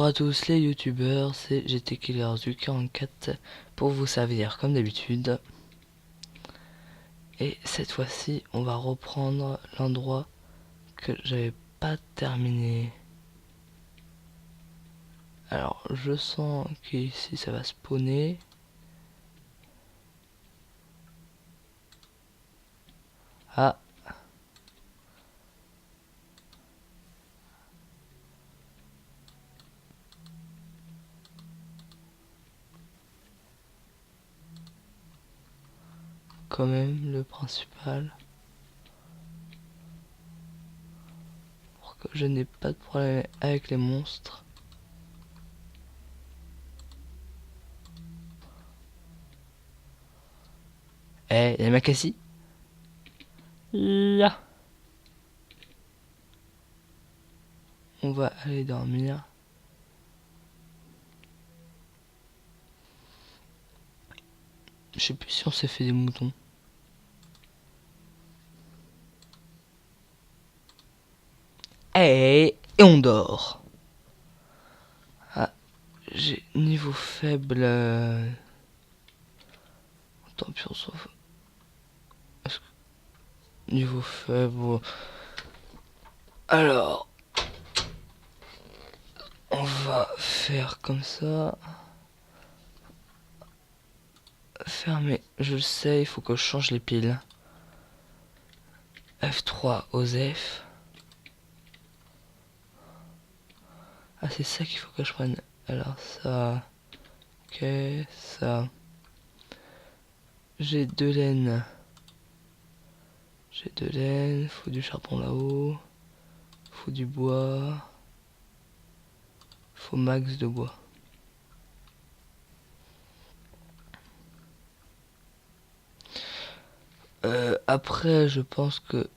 à tous les youtubeurs, c'est GT Killers du 44 pour vous servir comme d'habitude. Et cette fois-ci, on va reprendre l'endroit que j'avais pas terminé. Alors, je sens qu'ici ça va spawner. Ah, quand même le principal. Pour que je n'ai pas de problème avec les monstres. Eh, y'a ma Cassie. Là. On va aller dormir. Je sais plus si on s'est fait des moutons. Et on dort. Ah, j'ai niveau faible. Tant pis, on s'en fout. Niveau faible. Alors, on va faire comme ça. Fermer, je le sais, il faut que je change les piles. F3, OSEF. Ah, c'est ça qu'il faut que je prenne. Alors, ça. Ok, ça. J'ai de laine. J'ai de laine, faut du charbon là-haut. Faut du bois. Faut max de bois. Après, je pense que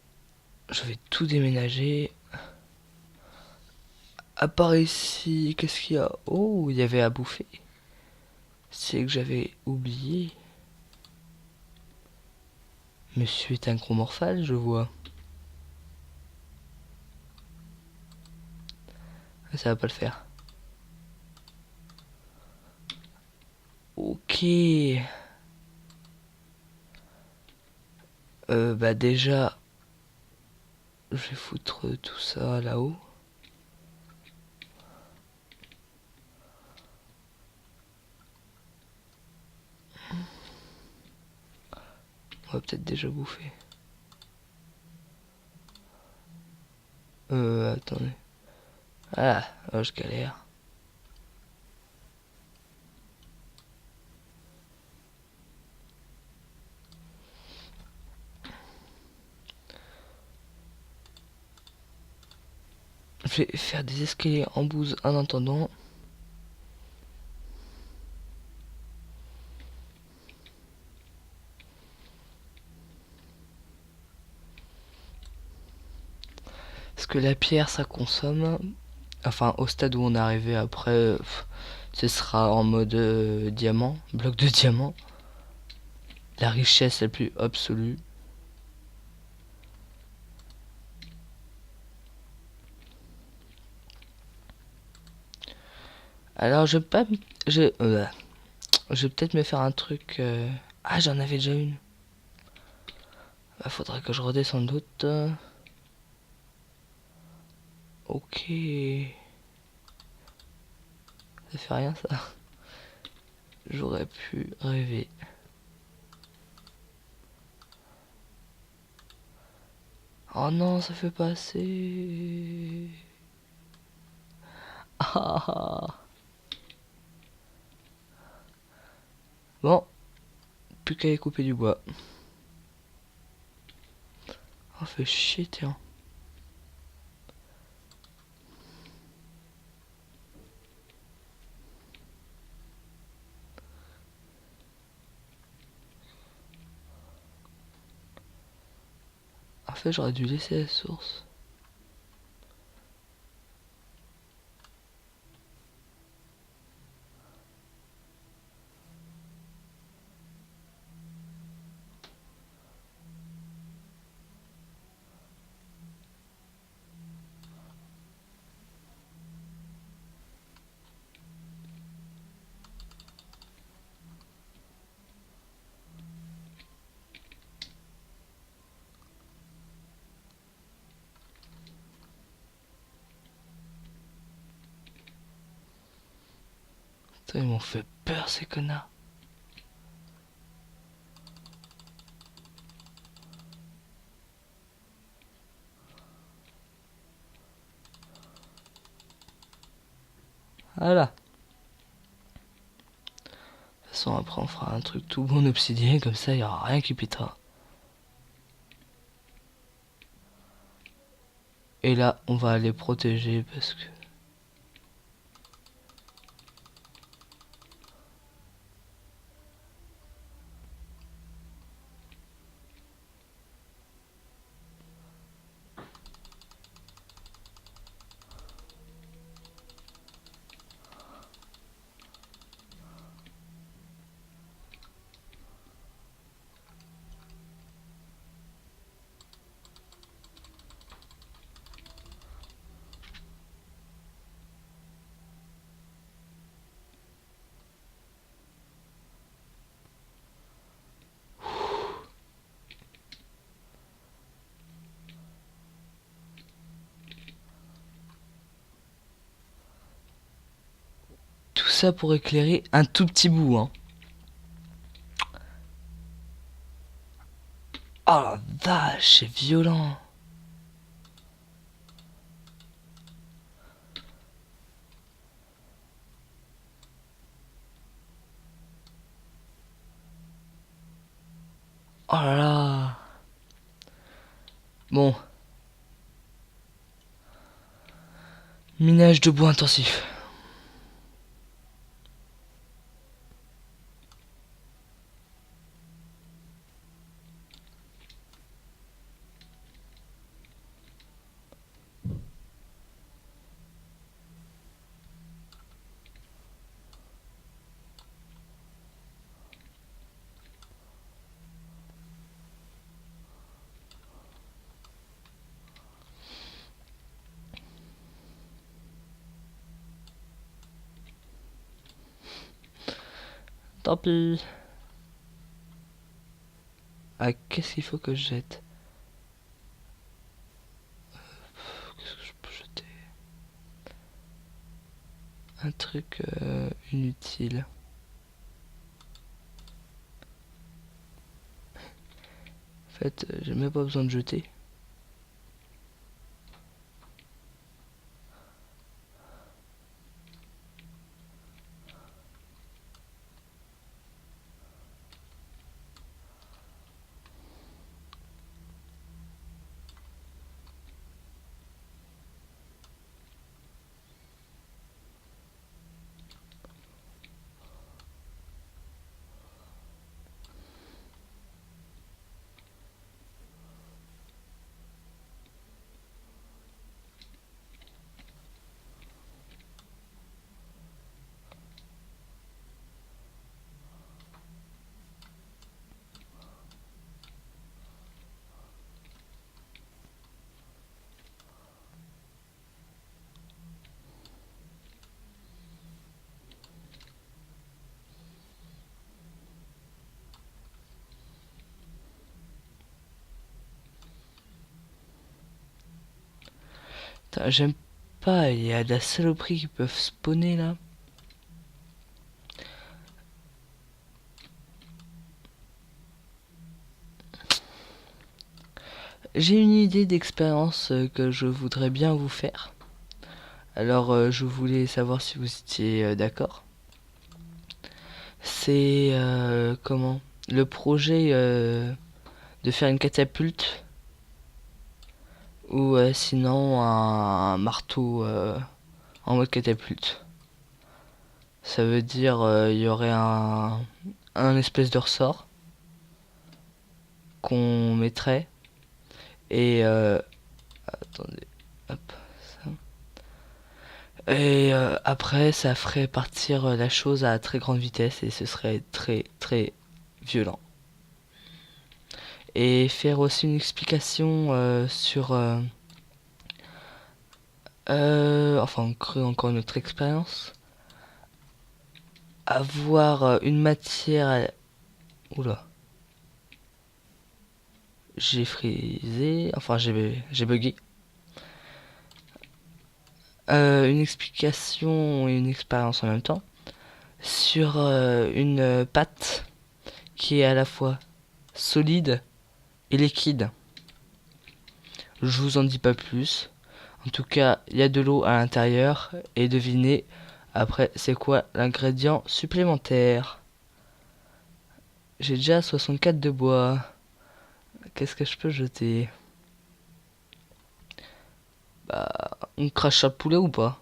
je vais tout déménager. À part ici, qu'est-ce qu'il y a? Oh, il y avait à bouffer. C'est que j'avais oublié. Monsieur est un chromorphale, je vois. Ça va pas le faire. Ok. Bah déjà, je vais foutre tout ça là-haut. On va peut-être déjà bouffer. Attendez. Ah, oh, je galère. Je vais faire des escaliers en bouse en attendant. Parce que la pierre, ça consomme. Enfin, au stade où on est arrivé après, ce sera en mode diamant, bloc de diamant. La richesse la plus absolue. Alors, je vais peut-être me faire un truc. Ah, j'en avais déjà une. Bah, faudrait que je redescende d'autres. Ok. Ça fait rien ça. J'aurais pu rêver. Oh non, ça fait pas assez. Ah. Bon, plus qu'à aller couper du bois. Oh, fait chier, tiens. En fait, j'aurais dû laisser la source. Putain, ils m'ont fait peur ces connards. Voilà. De toute façon après on fera un truc tout bon obsidien, comme ça il y aura rien qui pétera. Et là on va les protéger parce que... Tout ça pour éclairer un tout petit bout, hein. Oh la vache, c'est violent. Oh là là. Bon. Minage de bois intensif. Tant pis. Ah, qu'est-ce qu'il faut que je jette? Qu'est-ce que je peux jeter? Un truc inutile. En fait, j'ai même pas besoin de jeter. Putain, j'aime pas, il y a de la saloperie qui peuvent spawner là. J'ai une idée d'expérience que je voudrais bien vous faire. Alors je voulais savoir si vous étiez d'accord. C'est comment? Le projet de faire une catapulte ou sinon un marteau en mode catapulte. Ça veut dire il y aurait un espèce de ressort qu'on mettrait et attendez, hop, ça. Et après ça ferait partir la chose à très grande vitesse et ce serait très très violent. Et faire aussi une explication sur enfin encore une autre expérience, avoir une matière oula, j'ai frisé, enfin j'ai bugué. Une explication et une expérience en même temps sur une pâte qui est à la fois solide et liquide. Je vous en dis pas plus. En tout cas, il y a de l'eau à l'intérieur et devinez après c'est quoi l'ingrédient supplémentaire. J'ai déjà 64 de bois. Qu'est-ce que je peux jeter? Bah, on crache à poulet ou pas?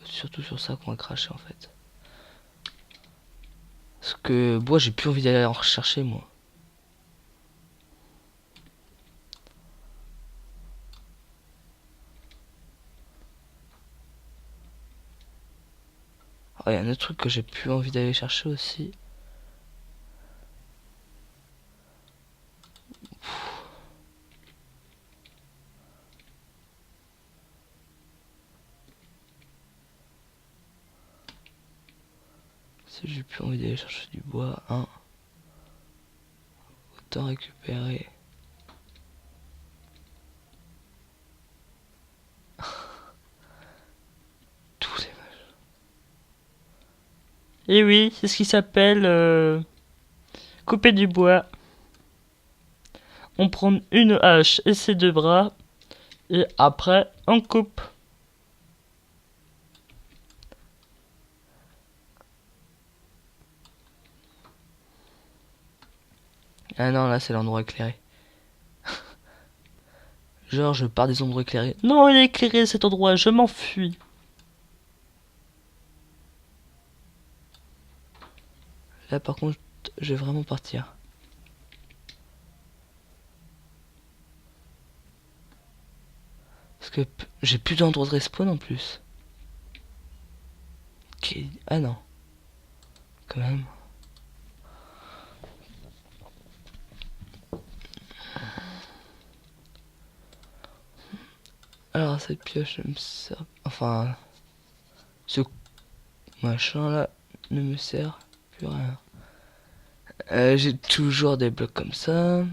Surtout sur ça qu'on va cracher en fait. Parce que bois, j'ai plus envie d'aller en rechercher moi. Oh, il y a un autre truc que j'ai plus envie d'aller chercher aussi. Si j'ai plus envie d'aller chercher du bois, hein. Autant récupérer. Tous les... Et oui, c'est ce qui s'appelle couper du bois. On prend une hache et ses deux bras, et après on coupe. Ah non, là c'est l'endroit éclairé. Genre, je pars des endroits éclairés. Non, il est éclairé cet endroit, je m'enfuis. Là par contre, je vais vraiment partir. Parce que j'ai plus d'endroit de respawn en plus. Okay. Ah non. Quand même. Alors cette pioche me sert... Enfin... Ce machin là ne me sert plus à rien. J'ai toujours des blocs comme ça.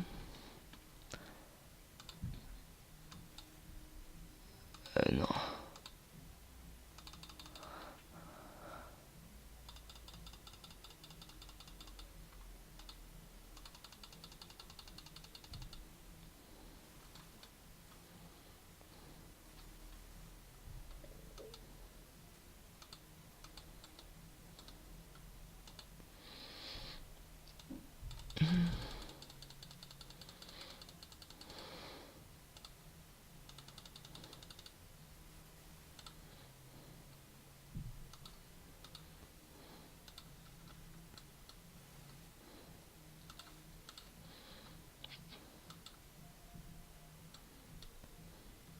Non.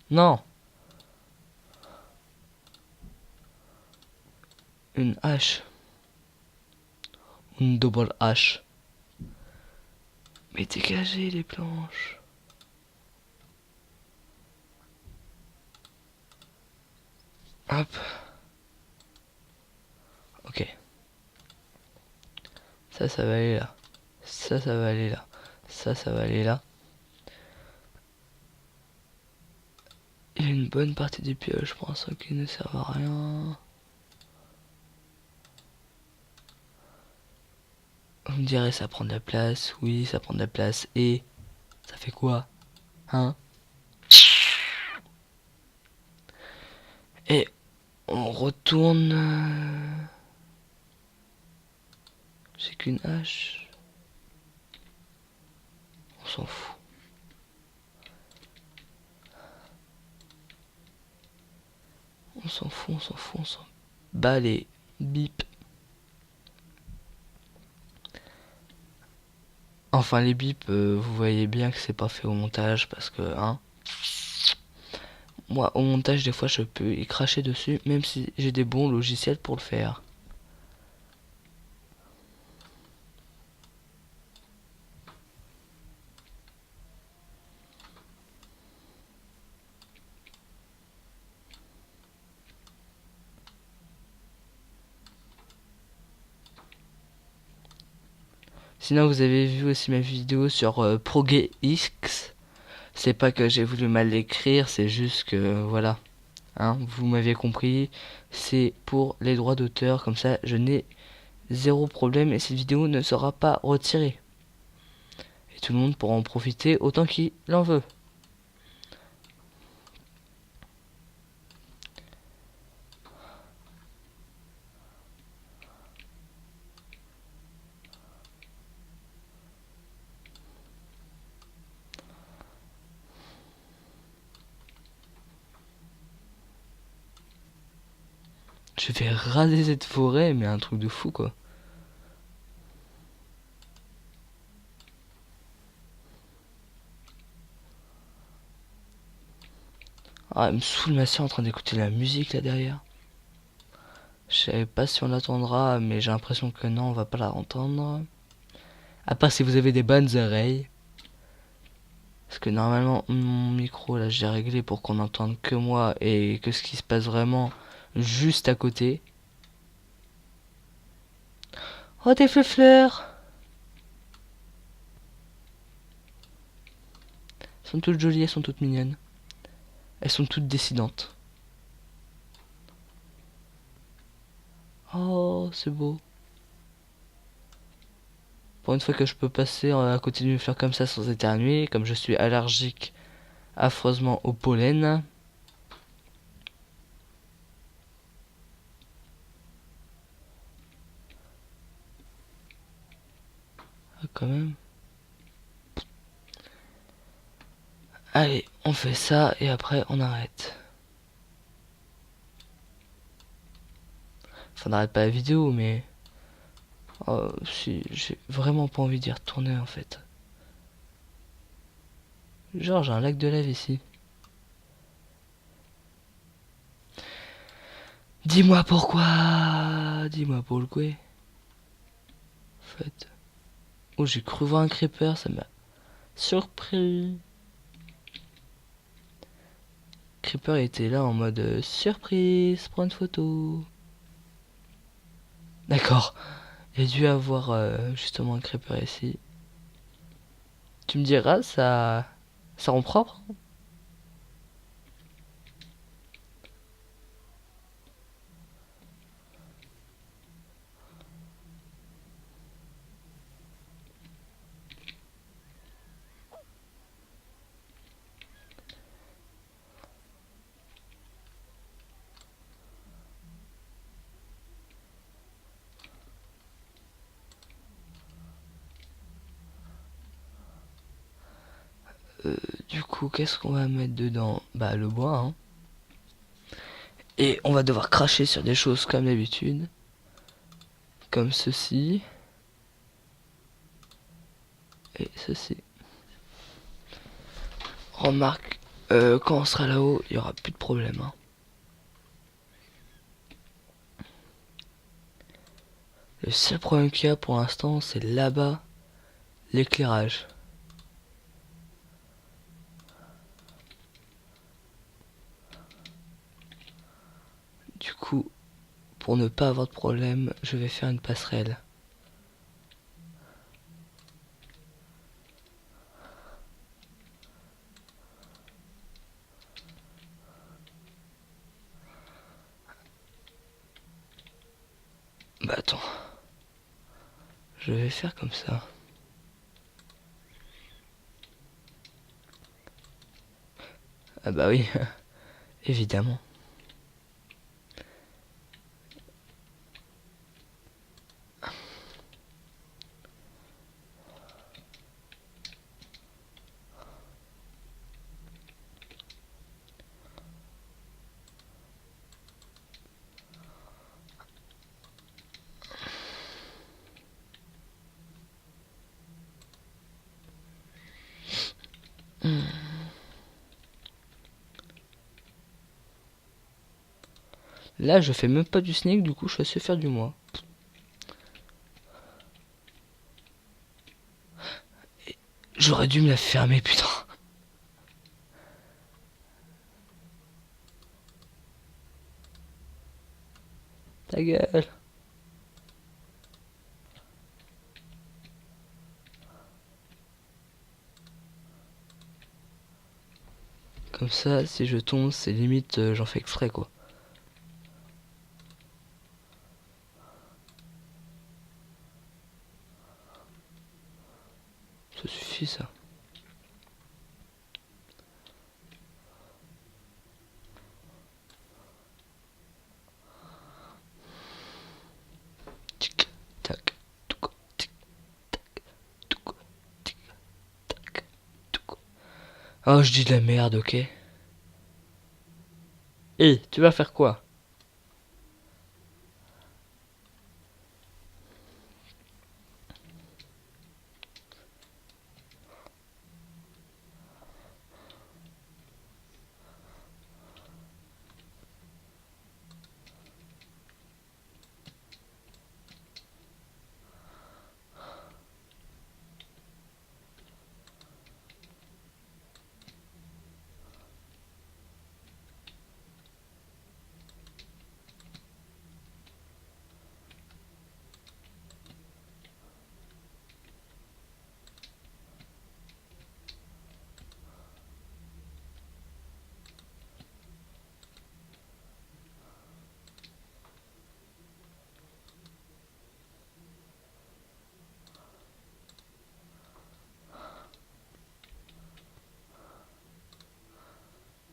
Non. Une hache. Une double hache. Mais dégagez les planches. Hop. Ok. Ça va aller là. Ça va aller là. Ça va aller là. Il y a une bonne partie des pioches, je pense, qui ne servent à rien. Vous me direz, ça prend de la place. Oui, ça prend de la place. Et ça fait quoi? Hein? Et on retourne... J'ai qu'une hache. On s'en fout. On s'en fout, on s'en fout, on s'en bat les bip. Enfin les bips, vous voyez bien que c'est pas fait au montage parce que, hein. Moi au montage des fois je peux y cracher dessus même si j'ai des bons logiciels pour le faire. Sinon vous avez vu aussi ma vidéo sur ProGX. C'est pas que j'ai voulu mal l'écrire, c'est juste que voilà. Hein, vous m'aviez compris, c'est pour les droits d'auteur, comme ça je n'ai zéro problème et cette vidéo ne sera pas retirée. Et tout le monde pourra en profiter autant qu'il en veut. Je vais raser cette forêt, mais un truc de fou quoi. Ah, elle me saoule ma soeur en train d'écouter la musique là derrière. Je savais pas si on l'entendra, mais j'ai l'impression que non, on va pas la entendre. À part si vous avez des bonnes oreilles. Parce que normalement, mon micro là, j'ai réglé pour qu'on n'entende que moi et que ce qui se passe vraiment juste à côté. Oh, des fleurs! Elles sont toutes jolies, elles sont toutes mignonnes. Elles sont toutes décidantes. Oh, c'est beau. Pour une fois que je peux passer à côté d'une fleur comme ça sans éternuer, comme je suis allergique affreusement au pollen. Ah, quand même. Allez, on fait ça et après on arrête. Enfin, on n'arrête pas la vidéo, mais... Oh, si, j'ai vraiment pas envie d'y retourner en fait. Genre, j'ai un lac de lave ici. Dis-moi pourquoi. Dis-moi pourquoi. En fait. Oh, j'ai cru voir un creeper, ça m'a surpris. Creeper était là en mode surprise, prends une photo. D'accord. Il y a dû avoir justement un creeper ici. Tu me diras, ça rend propre? Du coup, qu'est-ce qu'on va mettre dedans? Bah, le bois, hein. Et on va devoir cracher sur des choses comme d'habitude. Comme ceci. Et ceci. Remarque, quand on sera là-haut, il y aura plus de problème, hein. Le seul problème qu'il y a pour l'instant, c'est là-bas, l'éclairage. Du coup, pour ne pas avoir de problème, je vais faire une passerelle. Bah attends. Je vais faire comme ça. Ah bah oui, évidemment. Là, je fais même pas du snake, du coup, je sais faire du moi. J'aurais dû me la fermer, putain. Ta gueule. Comme ça, si je tombe, c'est limite, j'en fais exprès, quoi. Ça suffit, ça. Tic, tac, touc, tic, tac, touc, tic, tac, touc. Oh, je dis de la merde, ok. Et tu vas faire quoi?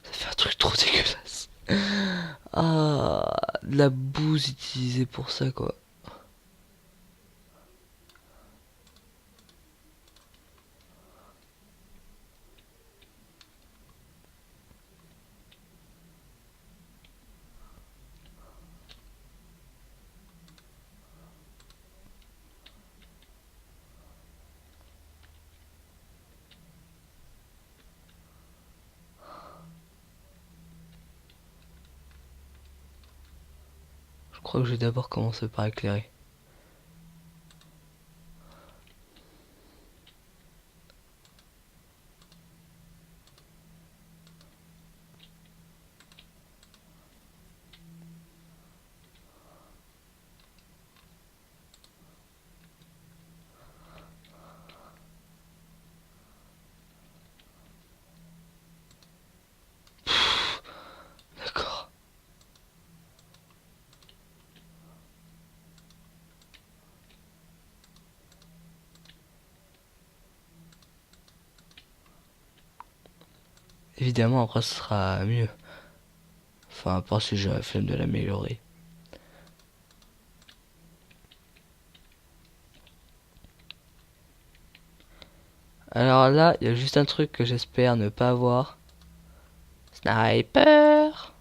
Ça fait un truc trop dégueulasse. Ah, de la bouse utilisée pour ça, quoi. Je crois que je vais d'abord commencer par éclairer. D'accord. Évidemment, après, ce sera mieux. Enfin, à part si j'ai la flemme de l'améliorer. Alors là, il y a juste un truc que j'espère ne pas avoir. Sniper.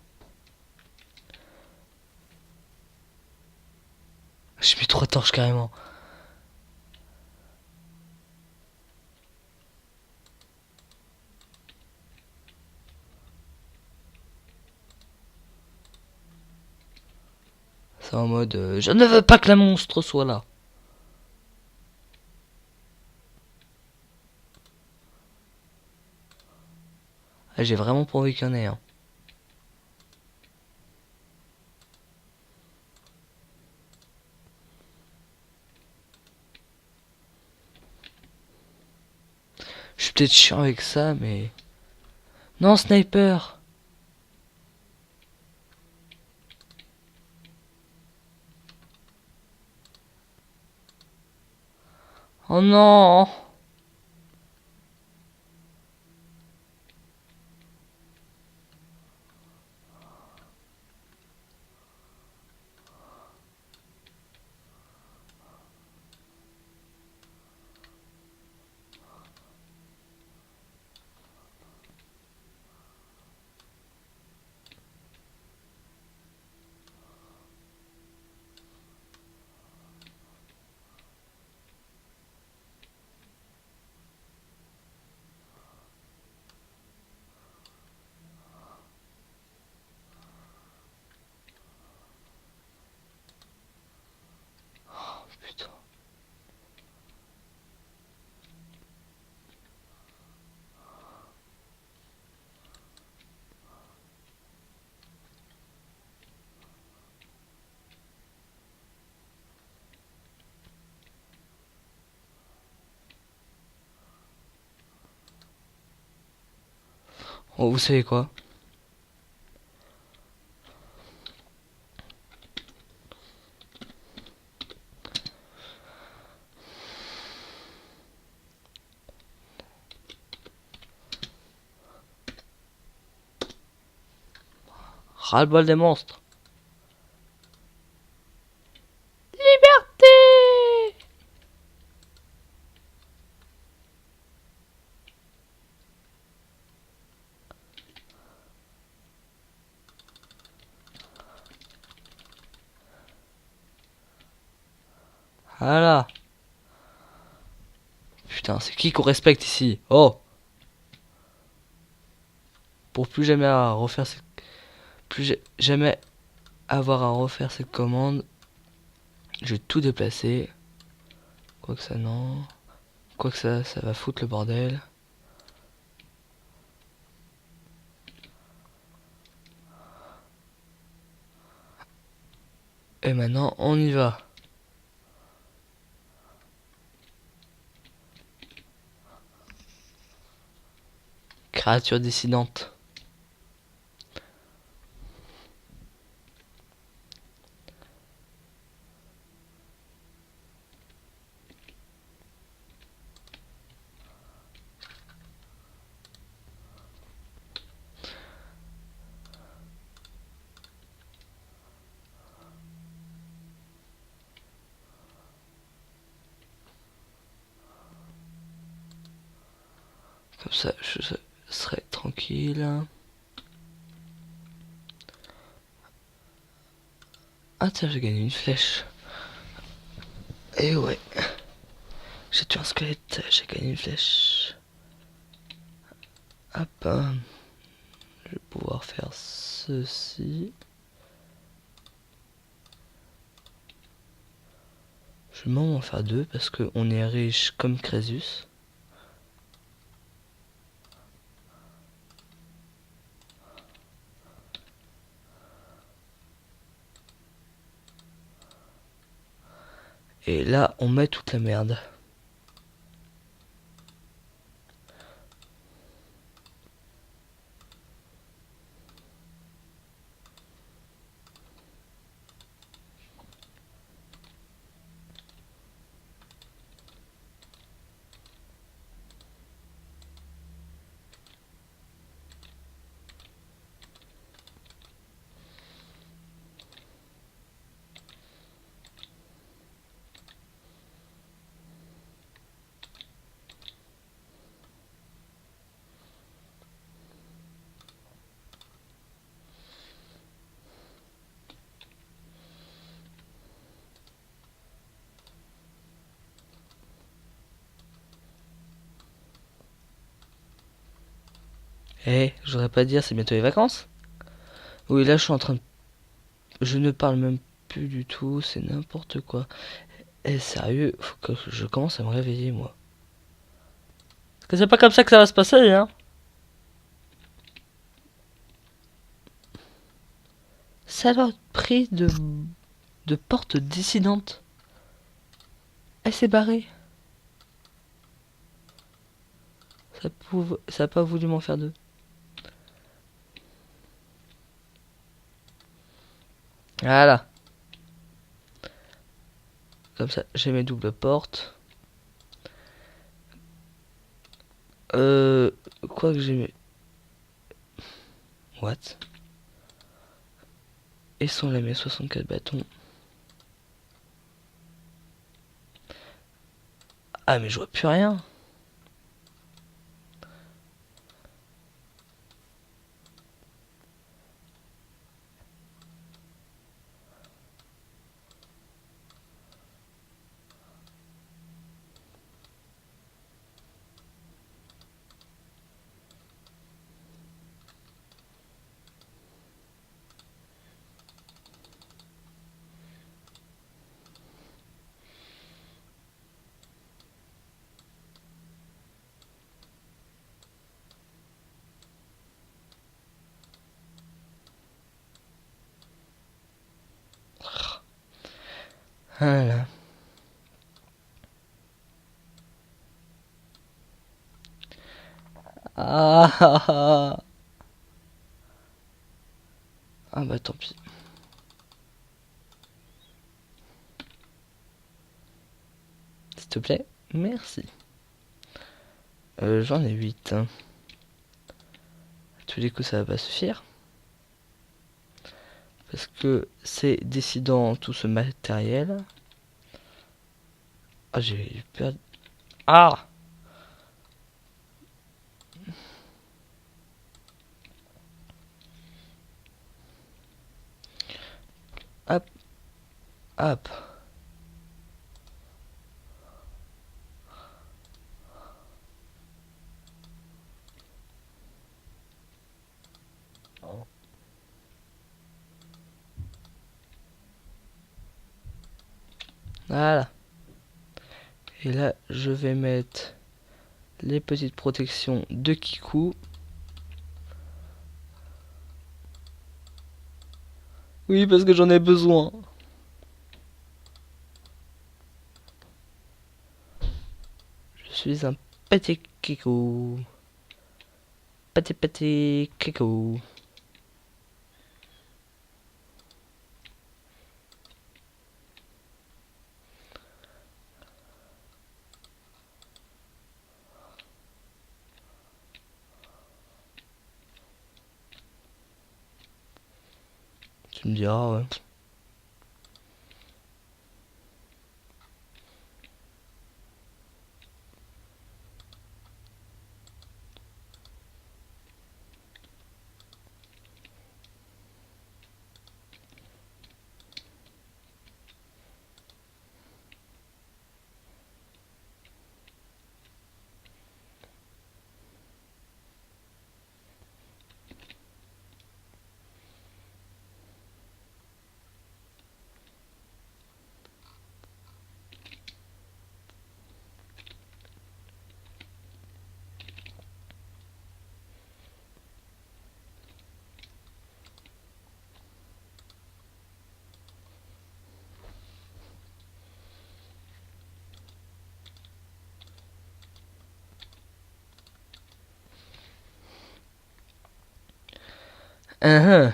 J'ai mis 3 torches carrément. C'est en mode je ne veux pas que la monstre soit là. Ah, j'ai vraiment pas envie qu'il y en ait, hein. Je suis peut-être chiant avec ça, mais... Non, sniper. Oh non. Oh, vous savez quoi? Ras-le-bol des monstres. Liberté! Voilà. Putain, c'est qui qu'on respecte ici? Oh! Pour plus jamais refaire cette... jamais avoir à refaire cette commande, je vais tout déplacer. Quoique ça, non. Quoique ça va foutre le bordel. Et maintenant, on y va. Créature dissidente. Comme ça, je serai tranquille. Ah tiens, j'ai gagné une flèche. Et ouais. J'ai tué un squelette, j'ai gagné une flèche. Hop. Je vais pouvoir faire ceci. Je vais m'en faire deux parce qu'on est riche comme Crésus. Et là, on met toute la merde. Eh, je voudrais pas dire, c'est bientôt les vacances. Oui, là, je suis en train de... Je ne parle même plus du tout, c'est n'importe quoi. Eh, sérieux, faut que je commence à me réveiller, moi. Parce que c'est pas comme ça que ça va se passer, hein. Saloperie de porte dissidente. Elle s'est barrée. Ça a pas voulu m'en faire deux. Voilà. Comme ça, j'ai mes doubles portes. Quoi que j'ai mes... What? Et sont là mes 64 bâtons. Ah, mais je vois plus rien. Voilà. Ah, ah, ah. Ah bah tant pis. S'il te plaît. Merci. J'en ai 8. À tous les coups, ça va pas suffire. Parce que c'est décidant tout ce matériel. Ah, j'ai peur. Ah! Hop. Hop. Voilà. Et là, je vais mettre les petites protections de Kikou. Oui, parce que j'en ai besoin. Je suis un petit Kikou. Petit Kikou. Tu me diras, ouais. Uhum.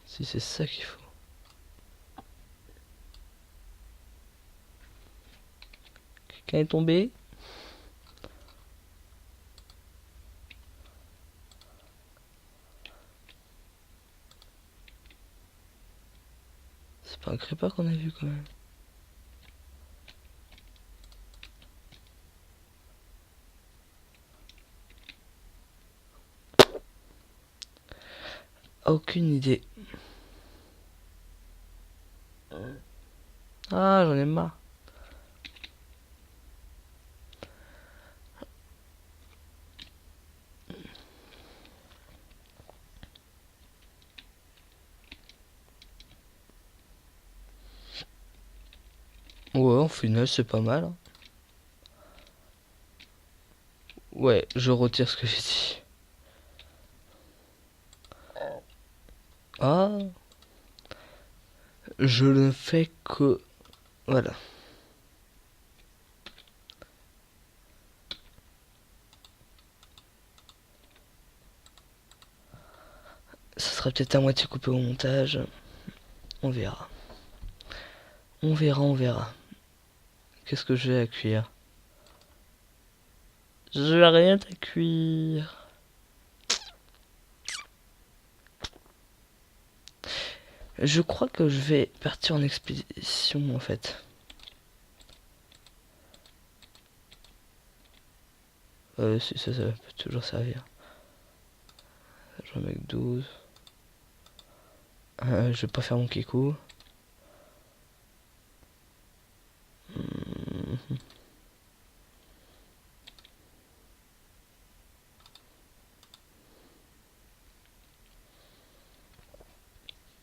Si c'est ça qu'il faut. Quelqu'un est tombé? C'est pas un crépa qu'on a vu quand même. Aucune idée. Ah, j'en ai marre. Ouais, en final, c'est pas mal, hein. Ouais, je retire ce que j'ai dit. Ah, je ne fais que... Voilà. Ça sera peut-être à moitié coupé au montage. On verra. On verra, on verra. Qu'est-ce que j'ai à cuire? Je vais rien à cuire. Je crois que je vais partir en expédition en fait. Si ça peut toujours servir. Je vais mettre 12. Je vais pas faire mon kikou.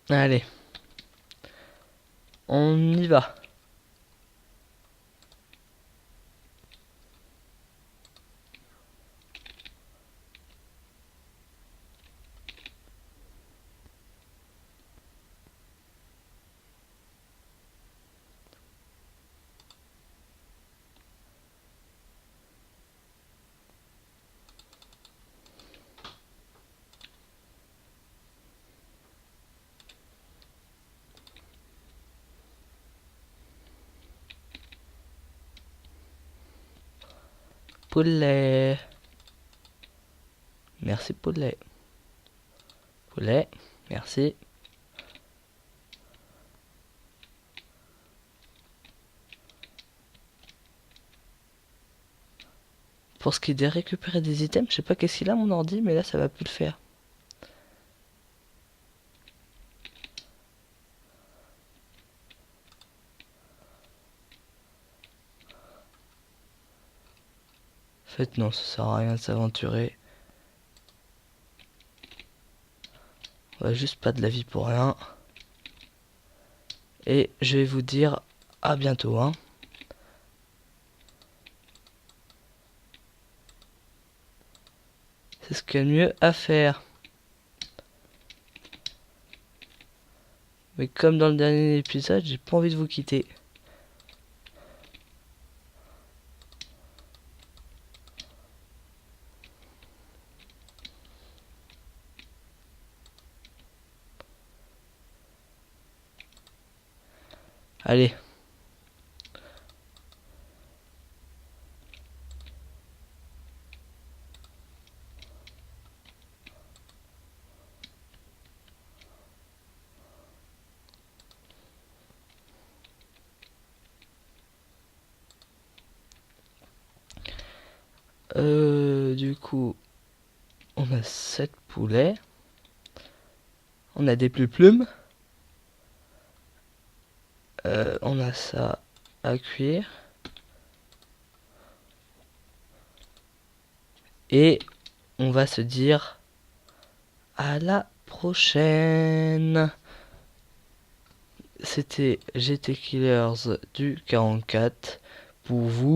Allez. On y va. poulet. Merci poulet. Poulet, merci. Pour ce qui est de récupérer des items, je sais pas qu'est-ce qu'il a mon ordi, mais là ça va plus le faire. En fait non, ça sert à rien de s'aventurer. On va juste pas de la vie pour rien. Et je vais vous dire à bientôt, hein. C'est ce qu'il y a de mieux à faire. Mais comme dans le dernier épisode, j'ai pas envie de vous quitter. Allez. Du coup, on a 7 poulets. On a des plumes. On a ça à cuire. Et on va se dire à la prochaine. C'était GT Killers du 44 pour vous.